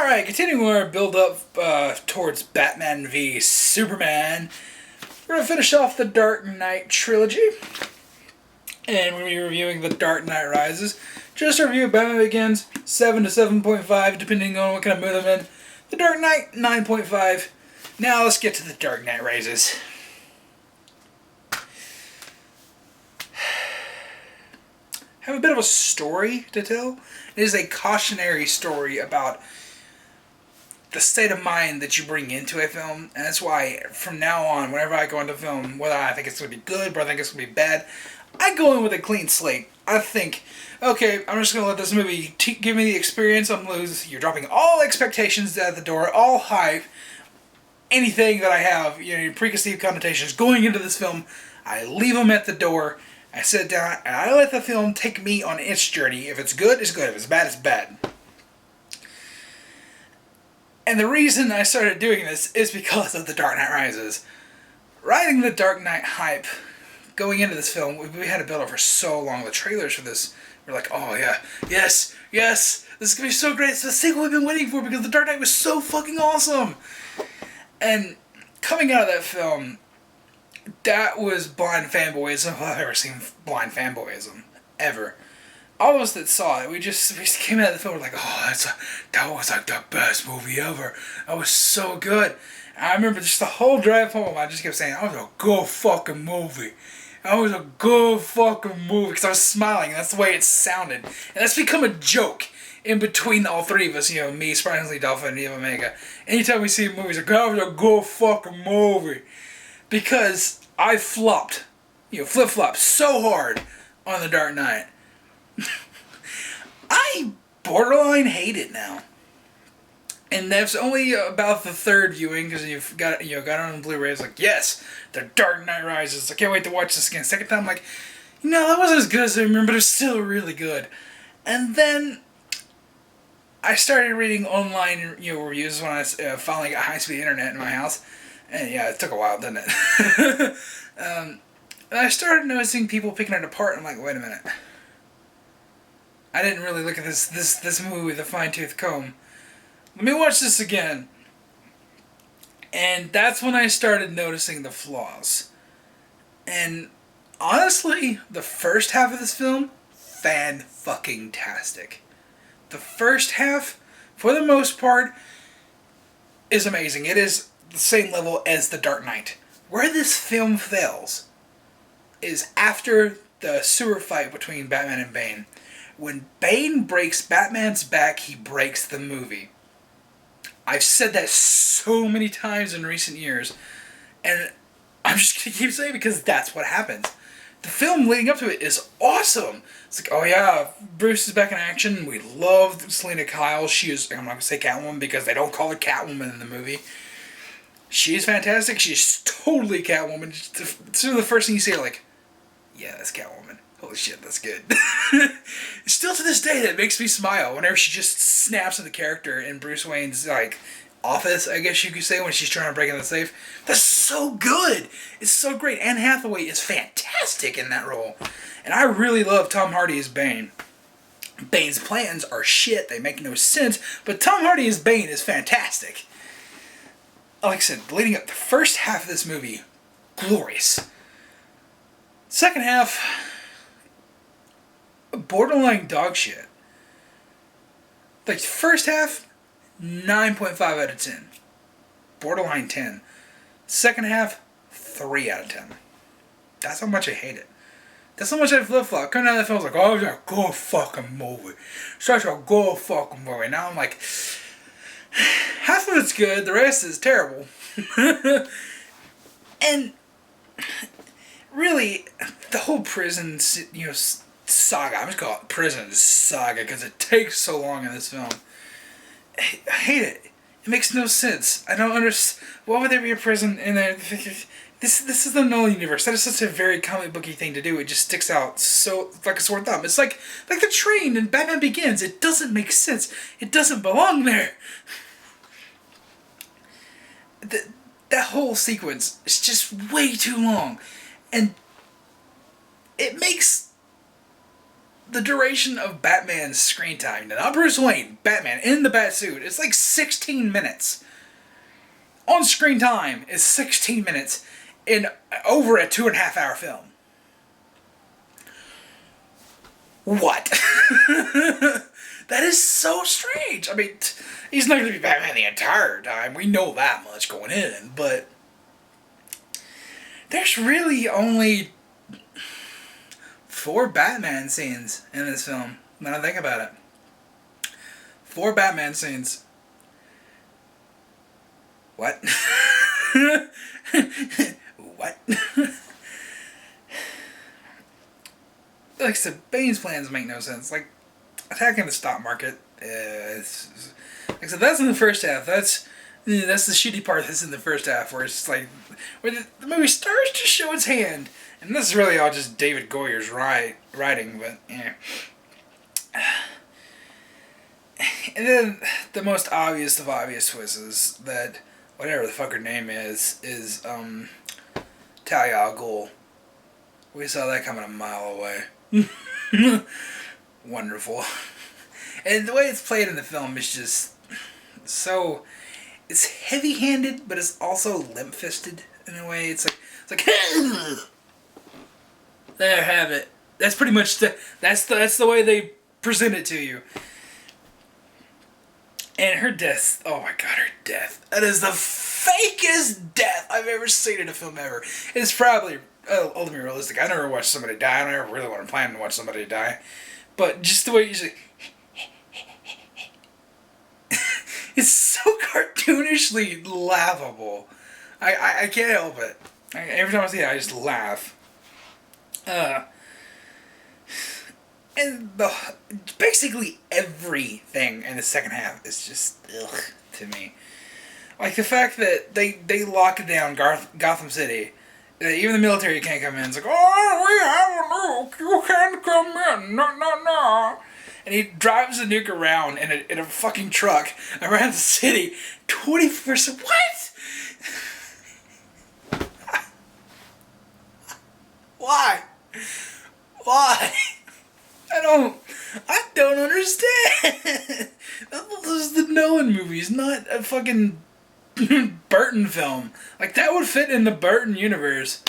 Alright, continuing our build up towards Batman v Superman, we're going to finish off the Dark Knight trilogy. And we're going to be reviewing The Dark Knight Rises. Just a review of Batman Begins, 7 to 7.5, depending on what kind of mood I'm in. The Dark Knight, 9.5. Now let's get to The Dark Knight Rises. I have a bit of a story to tell. It is a cautionary story about the state of mind that you bring into a film, and that's why from now on, whenever I go into film, whether I think it's going to be good, or I think it's going to be bad, I go in with a clean slate. I think, okay, I'm just going to let this movie give me the experience. You're dropping all expectations at the door, all hype, anything that I have, preconceived connotations going into this film, I leave them at the door. I sit down and I let the film take me on its journey. If it's good, it's good. If it's bad, it's bad. And the reason I started doing this is because of The Dark Knight Rises. Riding the Dark Knight hype, going into this film, we had to build up for so long. The trailers for this, we're like, oh yeah, yes, this is going to be so great. It's the sequel we've been waiting for because The Dark Knight was so fucking awesome. And coming out of that film, that was blind fanboyism. If I've ever seen blind fanboyism. Ever. All of us that saw it, we just came out of the film, we're like, oh, that was like the best movie ever. That was so good. And I remember just the whole drive home, I just kept saying, that was a good fucking movie. That was a good fucking movie. Because I was smiling, and that's the way it sounded. And that's become a joke in between all three of us, me, Surprisingly Dolphin, and Eva Omega. Anytime we see movies, like, that was a good fucking movie. Because I flopped, flip-flopped so hard on The Dark Knight. I borderline hate it now. And that's only about the third viewing, because you've got it on Blu-ray. It's like, yes, The Dark Knight Rises. I can't wait to watch this again. Second time, I'm like, that wasn't as good as I remember, but it was still really good. And then I started reading online, reviews when I finally got high-speed internet in my house. And yeah, it took a while, didn't it? And I started noticing people picking it apart. I'm like, wait a minute. I didn't really look at this movie with a fine-tooth comb. Let me watch this again. And that's when I started noticing the flaws. And honestly, the first half of this film, fan-fucking-tastic. The first half, for the most part, is amazing. It is the same level as The Dark Knight. Where this film fails is after the sewer fight between Batman and Bane. When Bane breaks Batman's back, he breaks the movie. I've said that so many times in recent years, and I'm just going to keep saying it because that's what happens. The film leading up to it is awesome. It's like, oh yeah, Bruce is back in action. We love Selina Kyle. She is, I'm not going to say Catwoman because they don't call her Catwoman in the movie. She's fantastic. She's totally Catwoman. Sort of the first thing you see, you're like, yeah, that's Catwoman. Holy shit, that's good. Still to this day, that makes me smile whenever she just snaps into character in Bruce Wayne's office, I guess you could say, when she's trying to break in the safe. That's so good. It's so great. Anne Hathaway is fantastic in that role. And I really love Tom Hardy as Bane. Bane's plans are shit. They make no sense. But Tom Hardy as Bane is fantastic. Like I said, leading up, the first half of this movie, glorious. Second half, borderline dog shit. Like, first half, 9.5 out of 10. Borderline 10. Second half, 3 out of 10. That's how much I hate it. That's how much I flip-flop. Coming out of that film, I was like, oh, it's a good fucking movie. Such a good fucking movie. Now I'm like, half of it's good, the rest is terrible. And really, the whole prison, saga, I'm just calling it prison saga because it takes so long in this film. I hate it. It makes no sense. I don't understand. Why would there be a prison in there? This is the Nolan universe. That is such a very comic booky thing to do. It just sticks out so like a sore thumb. It's like the train in Batman Begins. It doesn't make sense. It doesn't belong there. That whole sequence is just way too long. And it makes the duration of Batman's screen time, not Bruce Wayne, Batman in the Batsuit, it's like 16 minutes. On screen time is 16 minutes in over a 2.5 hour film. What? That is so strange. I mean, he's not going to be Batman the entire time. We know that much going in, but there's really only 4 Batman scenes in this film. When I think about it, 4 Batman scenes. What? What? Like I said, Bane's plans make no sense. Like, attacking the stock market, like I said, that's in the first half. That's the shitty part that's in the first half, where it's like, where the movie starts to show its hand. And this is really all just David Goyer's writing, but, yeah. And then, the most obvious of obvious twists is that, whatever the fuck her name is Talia al Ghul. We saw that coming a mile away. Wonderful. And the way it's played in the film is just so, it's heavy-handed, but it's also limp-fisted in a way. It's like there, have it. That's pretty much that's the way they present it to you. And her death, oh my god, her death. That is the fakest death I've ever seen in a film ever. It's probably ultimately realistic. I never watched somebody die. I never really want to plan to watch somebody die. But just the way you say, it's so cartoonishly laughable. I can't help it. Every time I see it, I just laugh. And basically everything in the second half is just ugh to me. Like the fact that they lock down Gotham City. Even the military can't come in. It's like, oh, we have a nuke. You can't come in. No. And he drives the nuke around in a fucking truck around the city 24/7. What? Why? I don't understand. This is the Nolan movies, not a fucking Burton film. Like, that would fit in the Burton universe.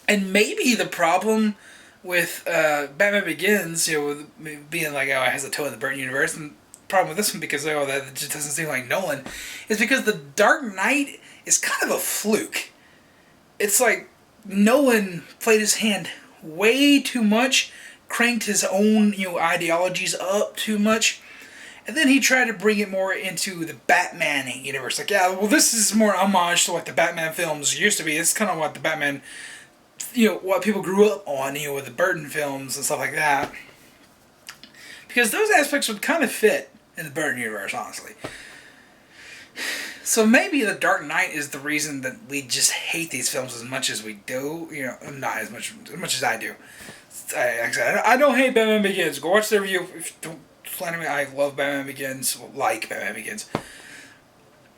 And maybe the problem with Batman Begins, with being like, oh, it has a toe in the Burton universe, and the problem with this one, because, oh, that just doesn't seem like Nolan, is because The Dark Knight is kind of a fluke. It's like Nolan played his hand way too much, cranked his own, ideologies up too much, and then he tried to bring it more into the Batman universe. Like, yeah, well, this is more homage to what the Batman films used to be. It's kind of what the Batman, what people grew up on, with the Burton films and stuff like that. Because those aspects would kind of fit in the Burton universe, honestly. So maybe The Dark Knight is the reason that we just hate these films as much as we do. Not as much as I do. I don't hate Batman Begins. Go watch the review. Don't flatter me. I love Batman Begins. Like Batman Begins.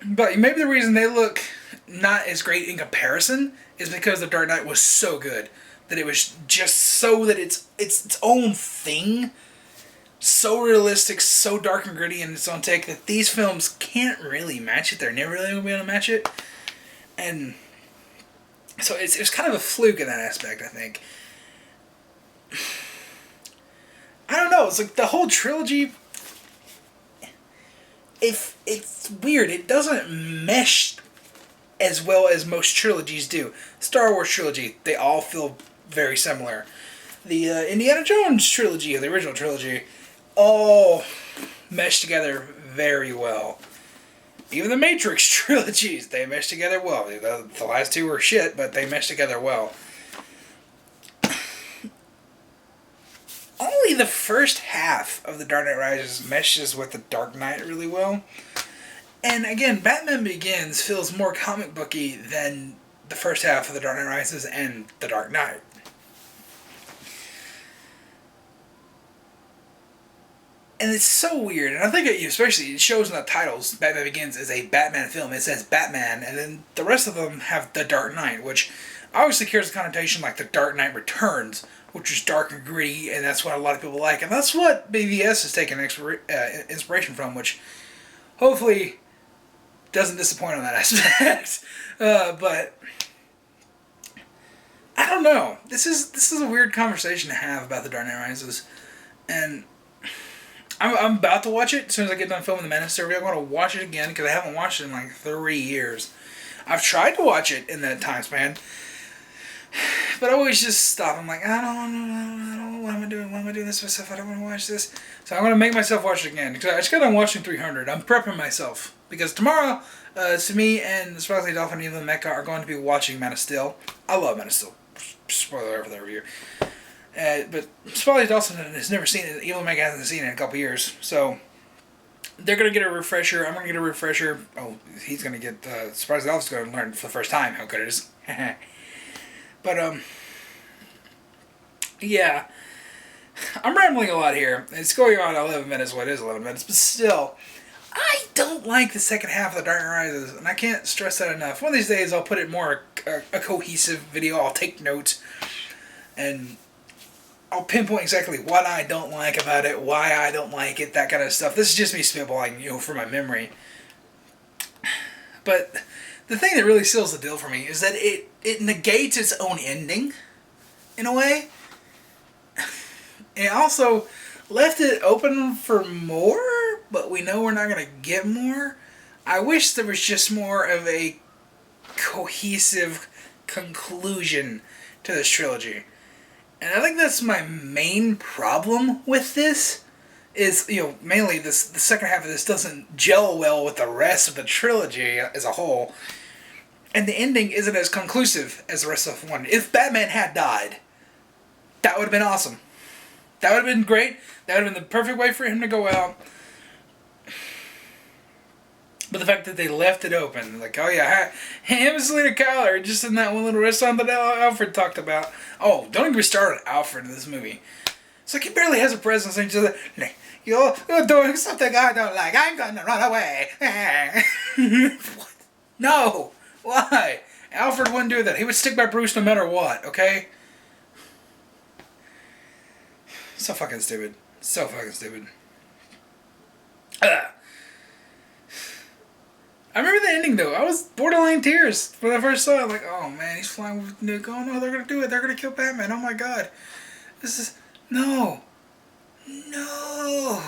But maybe the reason they look not as great in comparison is because The Dark Knight was so good that it was just so that it's its own thing. So realistic, so dark and gritty in its own take that these films can't really match it. They're never really going to be able to match it. And so it's kind of a fluke in that aspect, I think. I don't know. It's like the whole trilogy, if it's weird. It doesn't mesh as well as most trilogies do. Star Wars trilogy, they all feel very similar. The Indiana Jones trilogy, or the original trilogy, all mesh together very well. Even the Matrix trilogies, they mesh together well. The last two were shit, but they mesh together well. Only the first half of The Dark Knight Rises meshes with The Dark Knight really well. And again, Batman Begins feels more comic booky than the first half of The Dark Knight Rises and The Dark Knight. And it's so weird, and I think especially it shows in the titles, Batman Begins is a Batman film. It says Batman, and then the rest of them have The Dark Knight, which obviously carries a connotation like The Dark Knight Returns, which is dark and gritty, and that's what a lot of people like, and that's what BVS has taken inspiration from, which hopefully doesn't disappoint on that aspect. But I don't know. This is a weird conversation to have about The Dark Knight Rises, and I'm about to watch it as soon as I get done filming the Man of Steel. I'm going to watch it again because I haven't watched it in like 3 years. I've tried to watch it in that time span, but I always just stop. I'm like, I don't know, what am I doing? Why am I doing this myself? I don't want to watch this. So I'm going to make myself watch it again because I just got done watching 300. I'm prepping myself because tomorrow, me and the Sparkly Dolphin and Evil Mecha are going to be watching Man of Steel. I love Man of Steel. Spoiler for that review. But Sparkly Dolphin has never seen it. Evil Mecha hasn't seen it in a couple years. So they're going to get a refresher. I'm going to get a refresher. Oh, he's going to get... Sparkly Dolphin's going to learn for the first time how good it is. But, yeah. I'm rambling a lot here. It's going on 11 minutes, what is 11 minutes, but still, I don't like the second half of The Dark Knight Rises, and I can't stress that enough. One of these days, I'll put it more a cohesive video. I'll take notes, and I'll pinpoint exactly what I don't like about it, why I don't like it, that kind of stuff. This is just me spitballing, from my memory. But the thing that really seals the deal for me is that it negates its own ending, in a way. It also left it open for more, but we know we're not going to get more. I wish there was just more of a cohesive conclusion to this trilogy. And I think that's my main problem with this, is, mainly the second half of this doesn't gel well with the rest of the trilogy as a whole. And the ending isn't as conclusive as the rest of one. If Batman had died, that would have been awesome. That would have been great. That would have been the perfect way for him to go out. But the fact that they left it open, like, oh yeah, him and Selena Kyle are just in that one little restaurant that Alfred talked about. Oh, don't get me started on Alfred in this movie. It's like he barely has a presence, and he's just like, you're doing something I don't like. I'm gonna run away. What? No. Why? Alfred wouldn't do that. He would stick by Bruce no matter what, okay? So fucking stupid. So fucking stupid. I remember the ending, though. I was borderline tears when I first saw it. Like, oh man, he's flying with Nuke. Oh no, they're gonna do it. They're gonna kill Batman. Oh my god. This is... No. No.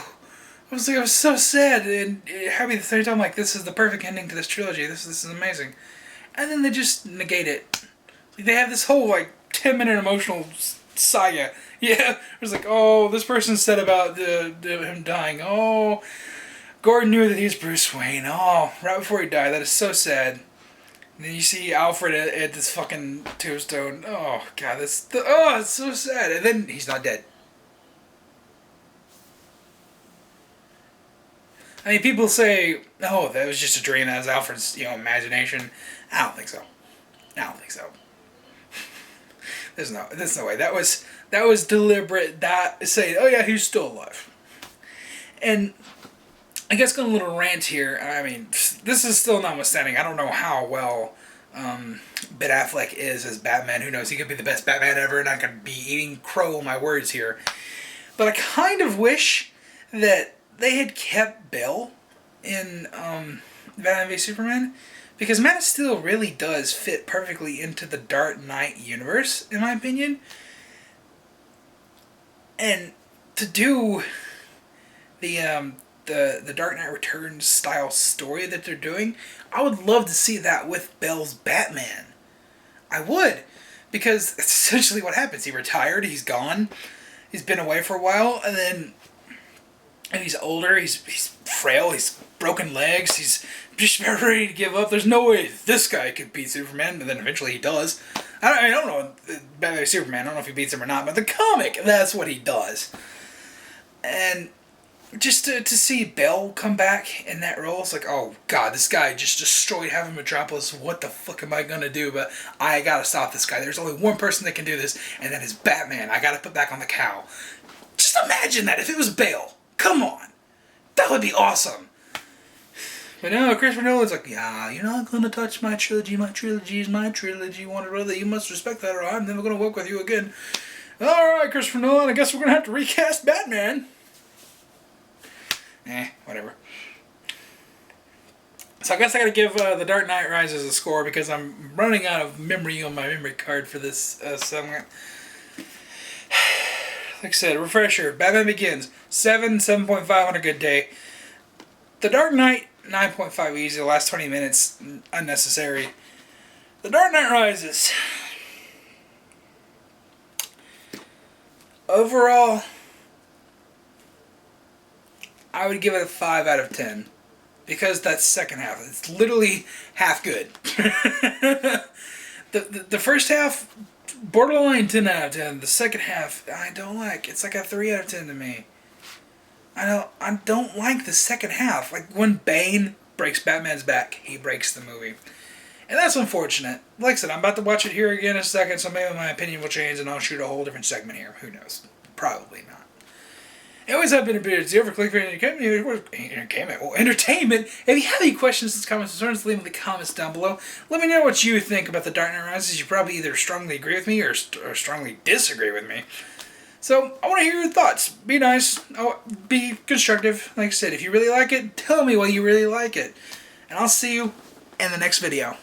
I was so sad and happy at the same time. Like, this is the perfect ending to this trilogy. This is amazing. And then they just negate it. They have this whole, 10-minute emotional saga. Yeah, it was like, oh, this person said about him dying. Oh, Gordon knew that he was Bruce Wayne. Oh, right before he died. That is so sad. And then you see Alfred at this fucking tombstone. Oh, God, it's so sad. And then he's not dead. I mean, people say, oh, that was just a dream. That was Alfred's, imagination. I don't think so. There's no way. That was deliberate. That say, oh yeah, he's still alive. And I guess going a little rant here. I mean, this is still notwithstanding. I don't know how well Ben Affleck is as Batman. Who knows? He could be the best Batman ever, and I could be eating crow on my words here. But I kind of wish that they had kept Bale in Batman v Superman. Because Man of Steel really does fit perfectly into the Dark Knight universe, in my opinion. And to do the Dark Knight Returns style story that they're doing, I would love to see that with Bale's Batman. I would. Because it's essentially what happens. He retired, he's gone, he's been away for a while, and then he's older, he's frail, he's broken legs, he's just ready to give up. There's no way this guy could beat Superman, but then eventually he does. I don't know, Batman Superman, I don't know if he beats him or not, but the comic, that's what he does. And just to see Bale come back in that role, it's like, oh god, this guy just destroyed half of Metropolis, what the fuck am I gonna do? But I gotta stop this guy. There's only one person that can do this, and that is Batman. I gotta put back on the cow. Just imagine that, if it was Bale. Come on. That would be awesome. But no, Christopher Nolan's like, yeah, you're not going to touch my trilogy. My trilogy is my trilogy. Warner Brother, you must respect that or I'm never going to work with you again. Alright, Christopher Nolan, I guess we're going to have to recast Batman. Whatever. So I guess I gotta give The Dark Knight Rises a score because I'm running out of memory on my memory card for this. So I'm gonna, like I said, refresher. Batman Begins 7.5 on a good day. The Dark Knight 9.5 easy. The last 20 minutes unnecessary. The Dark Knight Rises. Overall, I would give it a 5 out of 10. Because that second half, it's literally half good. the first half, borderline 10 out of 10. The second half, I don't like. It's like a 3 out of 10 to me. I don't like the second half. Like when Bane breaks Batman's back, he breaks the movie. And that's unfortunate. Like I said, I'm about to watch it here again in a second, so maybe my opinion will change and I'll shoot a whole different segment here. Who knows? Probably not. Anyways, I've been a bit of Click for entertainment. If you have any questions, comments, concerns, leave them in the comments down below. Let me know what you think about The Dark Knight Rises. You probably either strongly agree with me or strongly disagree with me. So, I want to hear your thoughts. Be nice. Be constructive. Like I said, if you really like it, tell me why you really like it. And I'll see you in the next video.